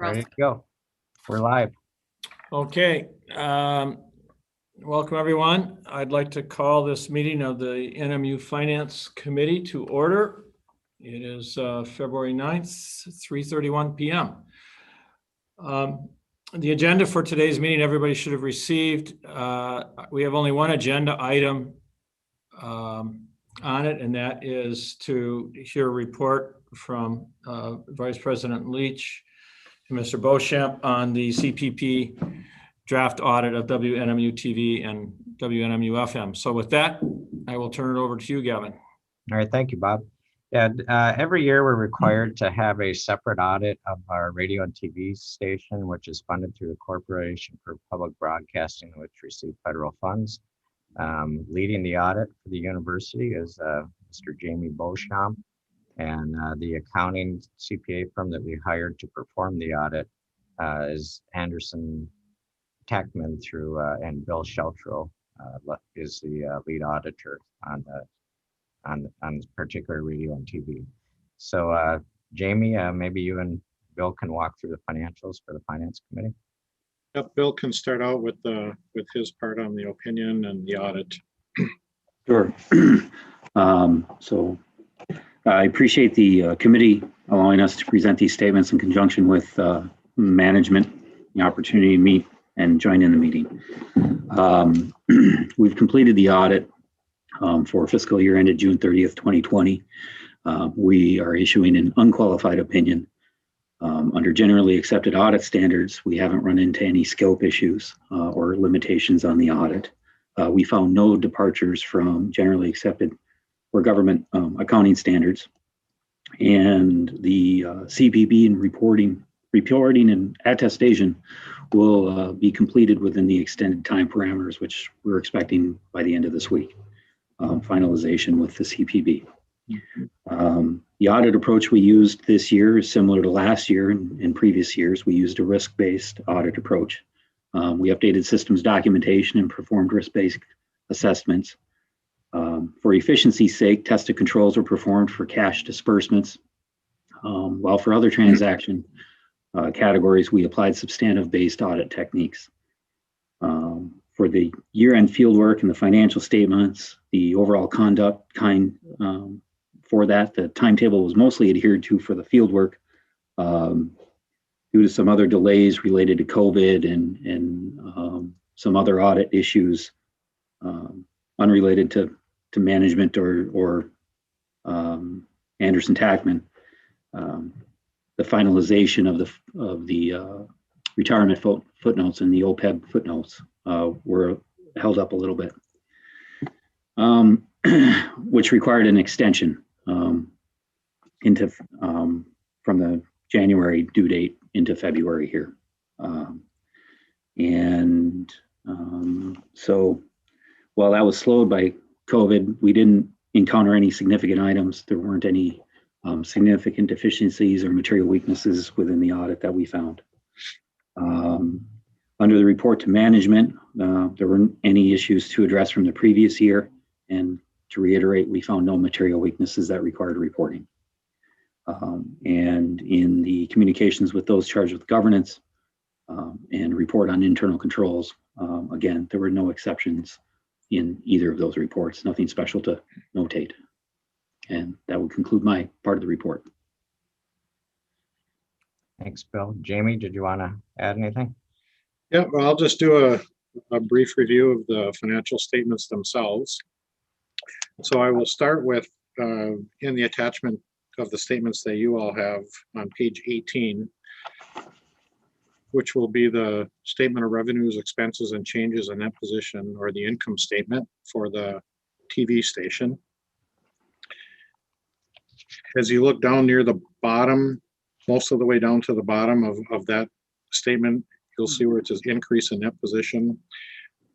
Ready to go. We're live. Okay. Welcome, everyone. I'd like to call this meeting of the NMU Finance Committee to order. It is February 9th, 3:31 p.m. The agenda for today's meeting, everybody should have received. We have only one agenda item on it, and that is to hear a report from Vice President Leach and Mr. Beauchamp on the CPP draft audit of WNMU TV and WNMU FM. So with that, I will turn it over to you, Gavin. All right, thank you, Bob. Yeah, every year we're required to have a separate audit of our radio and TV station, which is funded through the Corporation for Public Broadcasting, which receive federal funds. Leading the audit for the university is Mr. Jamie Beauchamp, and the accounting CPA firm that we hired to perform the audit is Anderson Tackman through and Bill Sheltrow is the lead auditor on this particular radio and TV. So Jamie, maybe you and Bill can walk through the financials for the Finance Committee. Yep, Bill can start out with his part on the opinion and the audit. Sure. So I appreciate the committee allowing us to present these statements in conjunction with management, the opportunity to meet and join in the meeting. We've completed the audit for fiscal year ended June 30th, 2020. We are issuing an unqualified opinion. Under generally accepted audit standards, we haven't run into any scope issues or limitations on the audit. We found no departures from generally accepted or government accounting standards. And the CPP and reporting and attestation will be completed within the extended time parameters, which we're expecting by the end of this week, finalization with the CPB. The audit approach we used this year is similar to last year and in previous years. We used a risk-based audit approach. We updated systems documentation and performed risk-based assessments. For efficiency's sake, tested controls were performed for cash disbursements, while for other transaction categories, we applied substantive-based audit techniques. For the year-end fieldwork and the financial statements, the overall conduct for that, the timetable was mostly adhered to for the fieldwork. Due to some other delays related to COVID and some other audit issues unrelated to management or Anderson Tackman, the finalization of the retirement footnotes and the OPEB footnotes were held up a little bit, which required an extension into from the January due date into February here. So while that was slowed by COVID, we didn't encounter any significant items. There weren't any significant deficiencies or material weaknesses within the audit that we found. Under the report to management, there weren't any issues to address from the previous year. And to reiterate, we found no material weaknesses that required reporting. And in the communications with those charged with governance and report on internal controls, again, there were no exceptions in either of those reports, nothing special to notate. And that would conclude my part of the report. Thanks, Bill. Jamie, did you want to add anything? Yeah, well, I'll just do a brief review of the financial statements themselves. So I will start with, in the attachment of the statements that you all have on page 18, which will be the statement of revenues, expenses, and changes in net position, or the income statement for the TV station. As you look down near the bottom, most of the way down to the bottom of that statement, you'll see where it says increase in net position.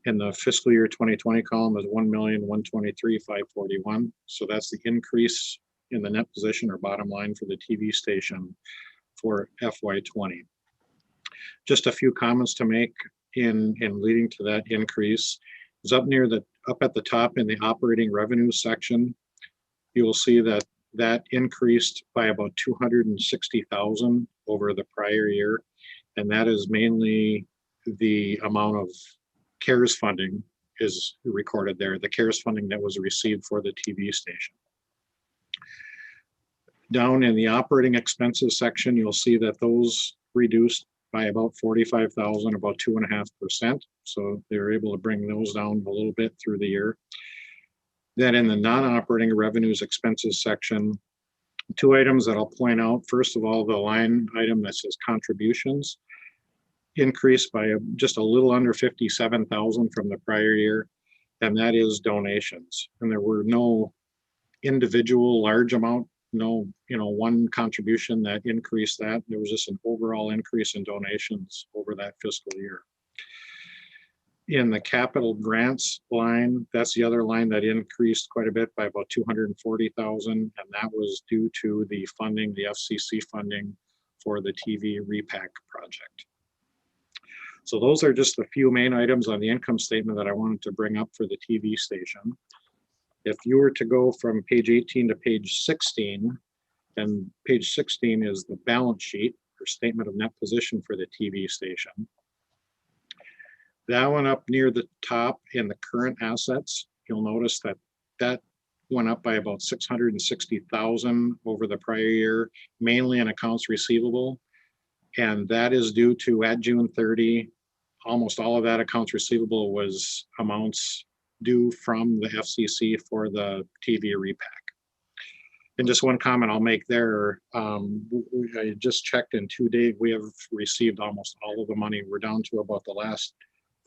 In the fiscal year 2020 column is 1,123,541. So that's the increase in the net position or bottom line for the TV station for FY20. Just a few comments to make in leading to that increase is up at the top in the operating revenue section. You will see that increased by about 260,000 over the prior year. And that is mainly the amount of CARES funding is recorded there, the CARES funding that was received for the TV station. Down in the operating expenses section, you'll see that those reduced by about 45,000, about 2.5%. So they were able to bring those down a little bit through the year. Then in the non-operating revenues expenses section, two items that I'll point out. First of all, the line item that says contributions increased by just a little under 57,000 from the prior year, and that is donations. And there were no individual large amount, no, one contribution that increased that. There was just an overall increase in donations over that fiscal year. In the capital grants line, that's the other line that increased quite a bit by about 240,000, and that was due to the funding, the FCC funding for the TV repack project. So those are just a few main items on the income statement that I wanted to bring up for the TV station. If you were to go from page 18 to page 16, and page 16 is the balance sheet or statement of net position for the TV station. That went up near the top in the current assets. You'll notice that that went up by about 660,000 over the prior year, mainly in accounts receivable. And that is due to at June 30, almost all of that accounts receivable was amounts due from the FCC for the TV repack. And just one comment I'll make there, I just checked in 2 days, we have received almost all of the money. We're down to about the last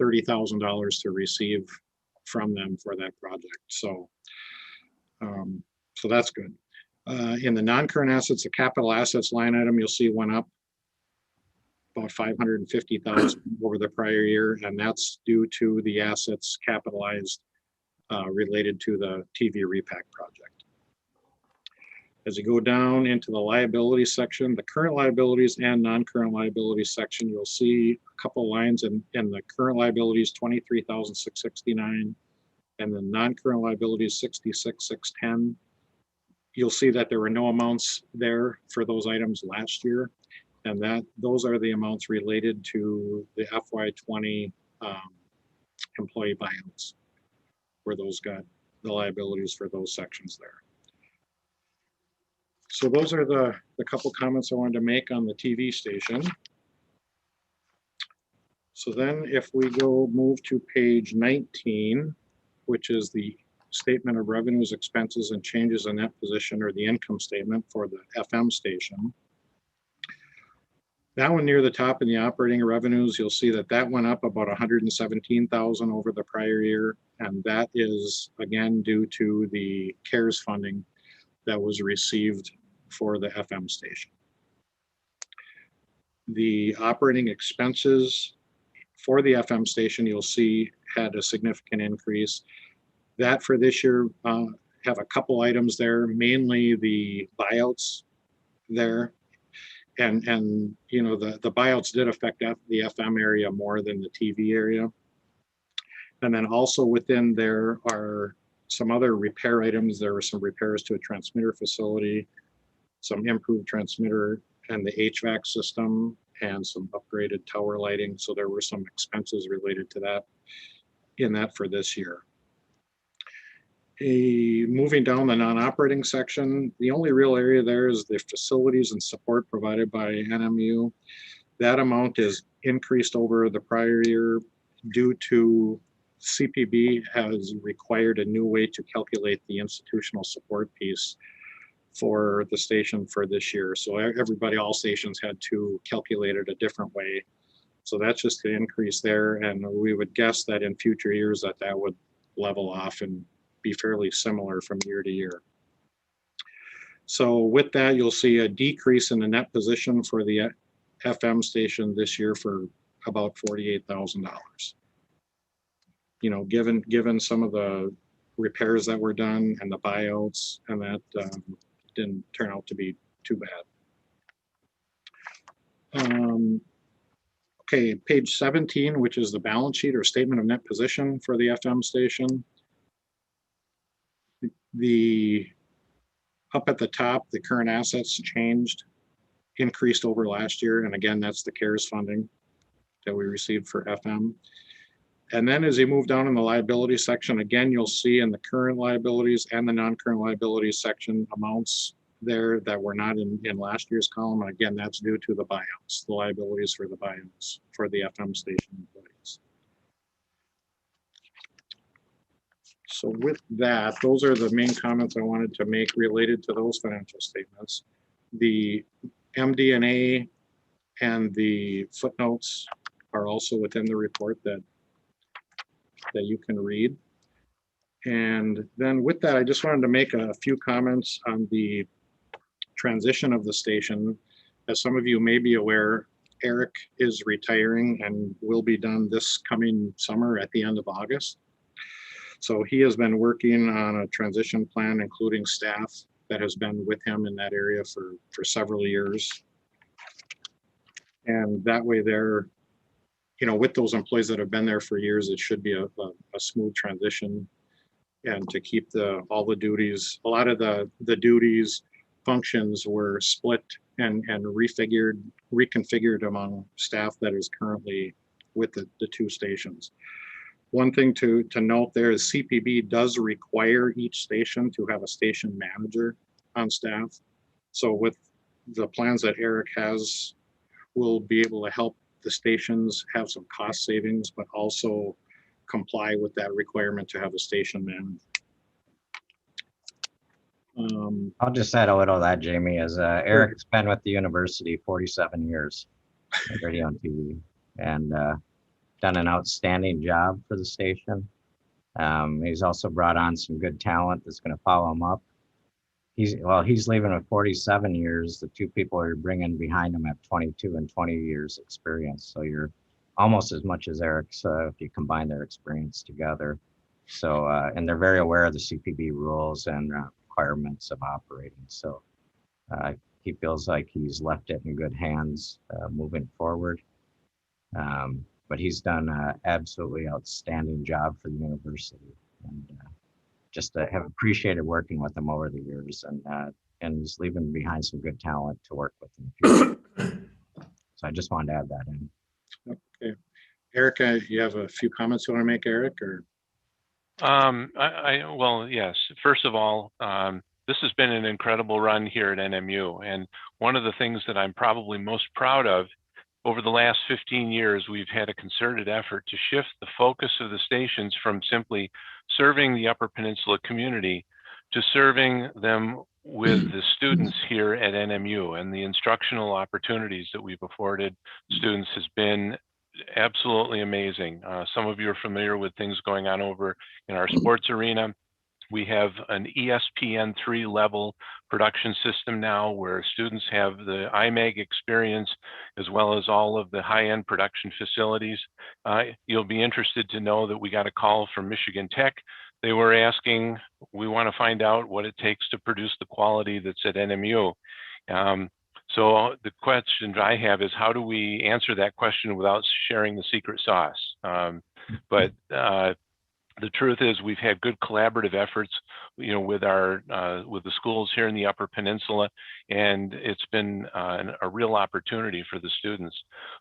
$30,000 to receive from them for that project. So, so that's good. In the non-current assets, the capital assets line item, you'll see went up about 550,000 over the prior year, and that's due to the assets capitalized related to the TV repack project. As you go down into the liability section, the current liabilities and non-current liabilities section, you'll see a couple lines in the current liabilities, 23,669, and the non-current liabilities, 66,610. You'll see that there were no amounts there for those items last year, and that those are the amounts related to the FY20 employee buyouts, where those got the liabilities for those sections there. So those are the couple comments I wanted to make on the TV station. So then if we go move to page 19, which is the statement of revenues, expenses, and changes in net position, or the income statement for the FM station. That one near the top in the operating revenues, you'll see that that went up about 117,000 over the prior year. And that is again due to the CARES funding that was received for the FM station. The operating expenses for the FM station, you'll see had a significant increase. That for this year have a couple items there, mainly the buyouts there. And the buyouts did affect the FM area more than the TV area. And then also within there are some other repair items. There were some repairs to a transmitter facility, some improved transmitter and the HVAC system, and some upgraded tower lighting. So there were some expenses related to that in that for this year. Moving down the non-operating section, the only real area there is the facilities and support provided by NMU. That amount is increased over the prior year due to CPB has required a new way to calculate the institutional support piece for the station for this year. So all stations had to calculate it a different way. So that's just an increase there. And we would guess that in future years that would level off and be fairly similar from year to year. So with that, you'll see a decrease in the net position for the FM station this year for about $48,000. Given some of the repairs that were done and the buyouts, and that didn't turn out to be too bad. Okay, page 17, which is the balance sheet or statement of net position for the FM station. Up at the top, the current assets changed increased over last year. And again, that's the CARES funding that we received for FM. And then as you move down in the liability section, again, you'll see in the current liabilities and the non-current liabilities section amounts there that were not in last year's column. And again, that's due to the buyouts, the liabilities for the buyouts for the FM station employees. So with that, those are the main comments I wanted to make related to those financial statements. The MD&A and the footnotes are also within the report that you can read. And then with that, I just wanted to make a few comments on the transition of the station. As some of you may be aware, Eric is retiring and will be done this coming summer at the end of August. So he has been working on a transition plan, including staff that has been with him in that area for several years. And that way there, you know, with those employees that have been there for years, it should be a smooth transition. And to keep all the duties, a lot of the duties, functions were split and reconfigured among staff that is currently with the two stations. One thing to note there is CPB does require each station to have a station manager on staff. So with the plans that Eric has, we'll be able to help the stations have some cost savings, but also comply with that requirement to have a station manager. I'll just add a little to that, Jamie, as Eric's been with the university 47 years at radio and TV, and done an outstanding job for the station. He's also brought on some good talent that's going to follow him up. He's leaving with 47 years. The two people you're bringing behind him have 22 and 20 years experience. So you're almost as much as Eric's if you combine their experience together. So, and they're very aware of the CPB rules and requirements of operating. So he feels like he's left it in good hands moving forward. But he's done an absolutely outstanding job for the university, and just have appreciated working with him over the years, and he's leaving behind some good talent to work with in the future. So I just wanted to add that in. Okay, Erica, you have a few comments you want to make, Eric, or? Well, yes. First of all, this has been an incredible run here at NMU, and one of the things that I'm probably most proud of, over the last 15 years, we've had a concerted effort to shift the focus of the stations from simply serving the Upper Peninsula community to serving them with the students here at NMU, and the instructional opportunities that we've afforded students has been absolutely amazing. Some of you are familiar with things going on over in our sports arena. We have an ESPN3 level production system now where students have the IMAG experience as well as all of the high-end production facilities. You'll be interested to know that we got a call from Michigan Tech. They were asking, we want to find out what it takes to produce the quality that's at NMU. So the question I have is, how do we answer that question without sharing the secret sauce? But the truth is, we've had good collaborative efforts, you know, with the schools here in the Upper Peninsula, and it's been a real opportunity for the students.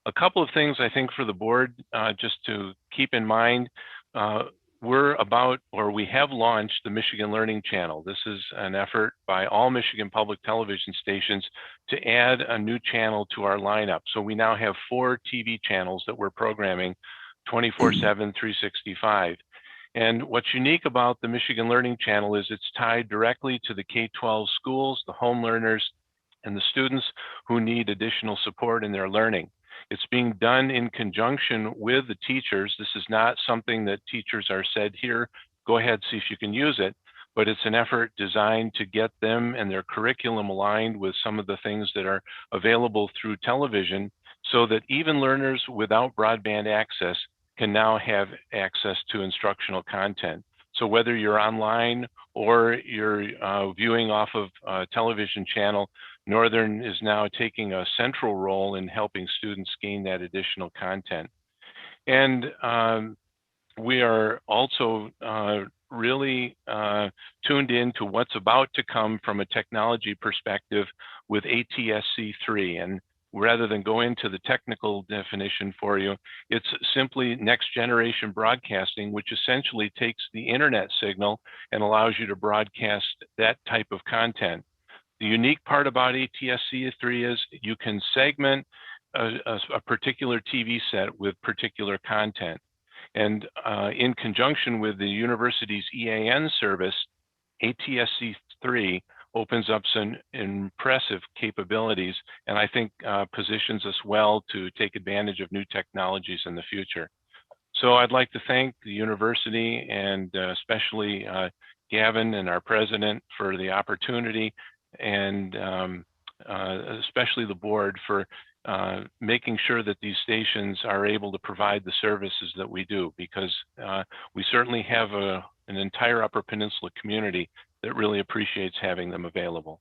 A couple of things I think for the board just to keep in mind. We have launched the Michigan Learning Channel. This is an effort by all Michigan public television stations to add a new channel to our lineup. So we now have 4 TV channels that we're programming 24/7, 365. And what's unique about the Michigan Learning Channel is it's tied directly to the K-12 schools, the home learners, and the students who need additional support in their learning. It's being done in conjunction with the teachers. This is not something that teachers are said, here, go ahead, see if you can use it, but it's an effort designed to get them and their curriculum aligned with some of the things that are available through television, so that even learners without broadband access can now have access to instructional content. So whether you're online or you're viewing off of a television channel, Northern is now taking a central role in helping students gain that additional content. And we are also really tuned in to what's about to come from a technology perspective with ATSC3. And rather than go into the technical definition for you, it's simply next generation broadcasting, which essentially takes the internet signal and allows you to broadcast that type of content. The unique part about ATSC3 is you can segment a particular TV set with particular content. And in conjunction with the university's EAN service, ATSC3 opens up some impressive capabilities, and I think positions us well to take advantage of new technologies in the future. So I'd like to thank the university and especially Gavin and our president for the opportunity, and especially the board for making sure that these stations are able to provide the services that we do, because we certainly have an entire Upper Peninsula community that really appreciates having them available.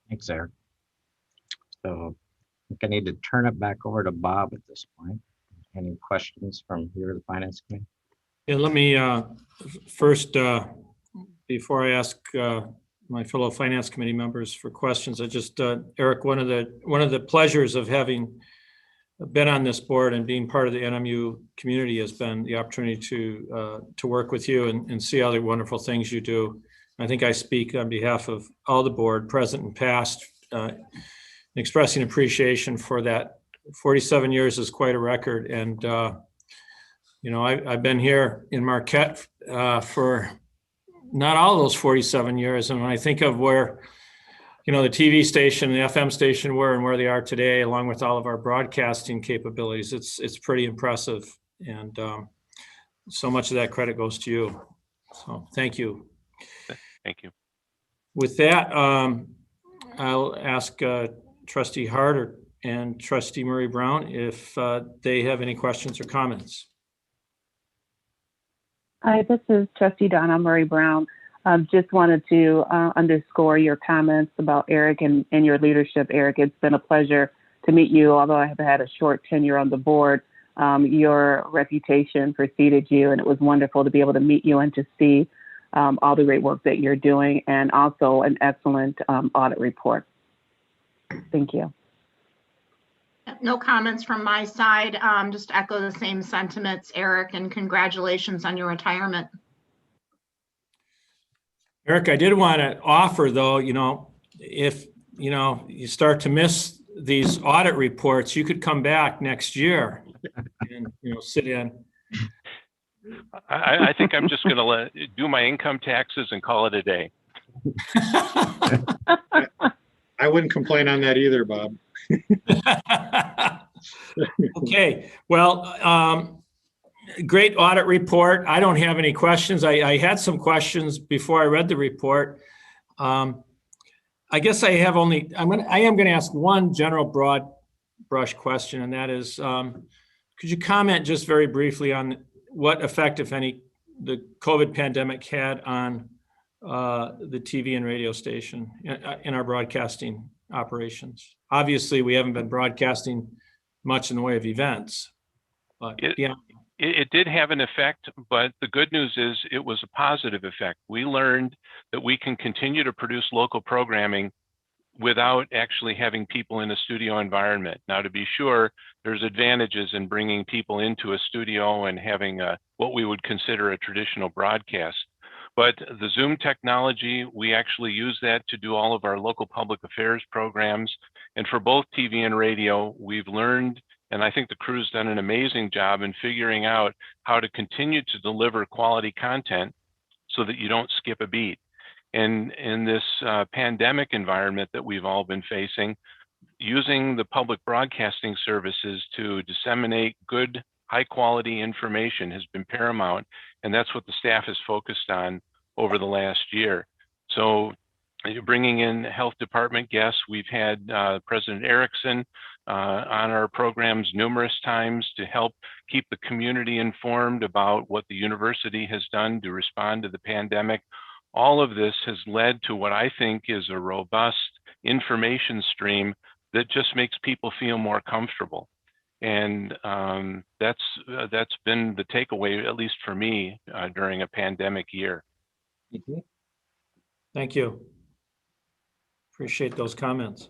Thanks, Eric. So I think I need to turn it back over to Bob at this point. Any questions from here, the Finance Committee? Yeah, let me first, before I ask my fellow Finance Committee members for questions, I just, Eric, one of the pleasures of having been on this board and being part of the NMU community has been the opportunity to work with you and see all the wonderful things you do. I think I speak on behalf of all the board, present and past, expressing appreciation for that. 47 years is quite a record. And, you know, I've been here in Marquette for not all those 47 years. And when I think of where, you know, the TV station, the FM station were and where they are today, along with all of our broadcasting capabilities, it's pretty impressive. And so much of that credit goes to you. So thank you. Thank you. With that, I'll ask Trustee Hart and Trustee Murray Brown if they have any questions or comments. Hi, this is Trustee Donna Murray Brown. Just wanted to underscore your comments about Eric and your leadership, Eric. It's been a pleasure to meet you, although I have had a short tenure on the board. Your reputation preceded you, and it was wonderful to be able to meet you and to see all the great work that you're doing, and also an excellent audit report. Thank you. No comments from my side. Just echo the same sentiments, Eric, and congratulations on your retirement. Eric, I did want to offer, though, you know, if, you know, you start to miss these audit reports, you could come back next year and, you know, sit in. I think I'm just going to do my income taxes and call it a day. I wouldn't complain on that either, Bob. Okay, well, great audit report. I don't have any questions. I had some questions before I read the report. I guess I have only, I am going to ask one general broad brush question, and that is, could you comment just very briefly on what effect, if any, the COVID pandemic had on the TV and radio station in our broadcasting operations? Obviously, we haven't been broadcasting much in the way of events, but yeah. It did have an effect, but the good news is it was a positive effect. We learned that we can continue to produce local programming without actually having people in a studio environment. Now, to be sure, there's advantages in bringing people into a studio and having what we would consider a traditional broadcast. But the Zoom technology, we actually use that to do all of our local public affairs programs. And for both TV and radio, we've learned, and I think the crew's done an amazing job in figuring out how to continue to deliver quality content so that you don't skip a beat. And in this pandemic environment that we've all been facing, using the public broadcasting services to disseminate good, high quality information has been paramount. And that's what the staff has focused on over the last year. So bringing in health department guests, we've had President Erickson on our programs numerous times to help keep the community informed about what the university has done to respond to the pandemic. All of this has led to what I think is a robust information stream that just makes people feel more comfortable. And that's been the takeaway, at least for me, during a pandemic year. Thank you. Appreciate those comments.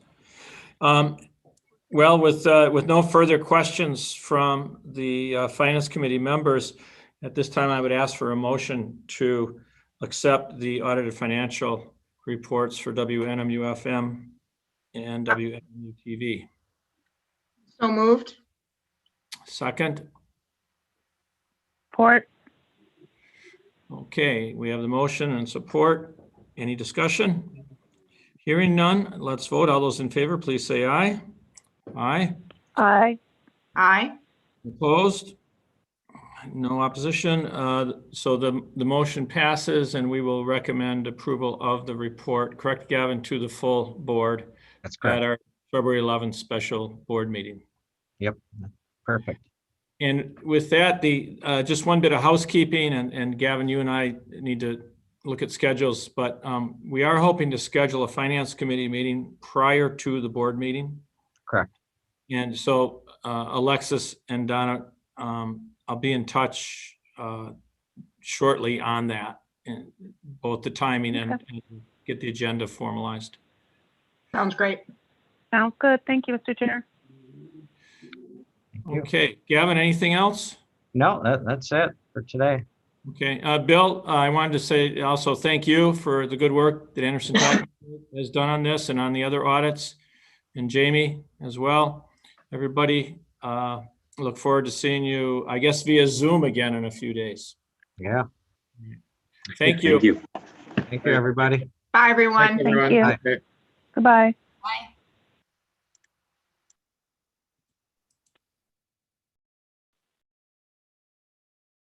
Well, with no further questions from the Finance Committee members, at this time, I would ask for a motion to accept the audited financial reports for WNMU-FM and WNMU-TV. So moved. Second. Support. Okay, we have the motion and support. Any discussion? Hearing none, let's vote. All those in favor, please say aye. Aye. Aye. Aye. Opposed? No opposition. So the motion passes and we will recommend approval of the report, correct, Gavin, to the full board That's at correct. our February 11th special board meeting. Yep, perfect. And with that, just one bit of housekeeping, and Gavin, you and I need to look at schedules, but we are hoping to schedule a Finance Committee meeting prior to the board meeting. Correct. And so Alexis and Donna, I'll be in touch shortly on that, and both the timing and get the agenda formalized. Sounds great. Sounds good. Thank you, Mr. Chair. Thank you. Okay, Gavin, anything else? No, that's it for today. Okay, Bill, I wanted to say also thank you for the good work that Anderson Town has done on this and on the other audits, and Jamie as well. Everybody, look forward to seeing you, I guess, via Zoom again in a few days. Yeah. Thank you. Thank you. Thank you, everybody. Bye, everyone. Thank you, everyone. you. Okay. Goodbye. Bye.